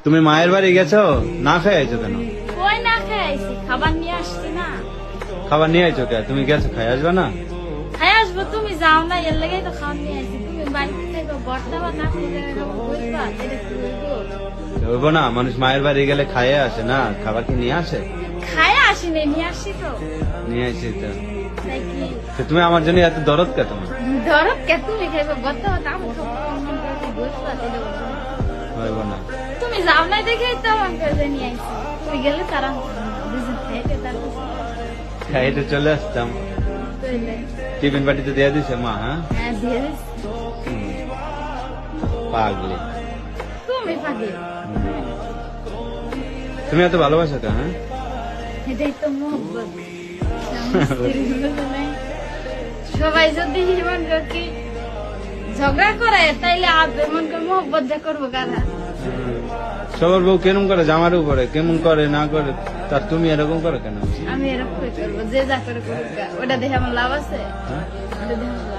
তুমি মায়ের বাড়ি গেছো, না খেয়ে আইছো কেন? কই না খেয়ে আইছি, খাবার নিয়ে আসছি না। খাবার নিয়ে আইছো কে? তুমি গেছো, খাই আসবে না? খাই আসবো, তুমি যাও না, এর লেগেই তো খাওয়ার নিয়ে আইছি। তুমি বাড়িতে খাইবো, বর্তা বা না করে বলবা, এটা কি বলবো? হইবো না, মানুষ মায়ের বাড়ি গেলে খাইয়ে আসে না, খাবার কি নিয়ে আসে? খাই আসি নাই, নিয়ে আসছি তো। নিয়ে আসি তো। তাই কি তো তুমি আমার জন্য এত দরদ কে তোমার? ধরো কে, তুমি খাইবো বর্তা বা আমি খাবো, মন করে বলবা, এটা বলবো। হইব না। তুমি যাও নাই দেখে তো মন করে নিয়ে আইছি। তুমি গেলে তারা দুজন খাইতে তারপর খাইতে চলে আসতাম। তৈলে। টিফিন বাটিতে দিয়ে দিছে মা? হ্যাঁ, হ্যাঁ, দিয়ে দিছি। পাগলি। তুমি পাগল। তুমি এত ভালোবাসো তো? হ্যাঁ, এটাই তো মোহব্বত। সবাই যদি মন কি ঝগড়া করে, তাইলে মন করে মোহব্বত যা করবো কারা? সবার বউ কেমন করে জামার উপরে, কেমন করে না করে, তার তুমি এরকম করো কেন? আমি এরকম করবো, যে যা করে করুক, ওটা দেখে আমার লাভ আছে? হ্যাঁ? ওটা দেখে আমার লাভ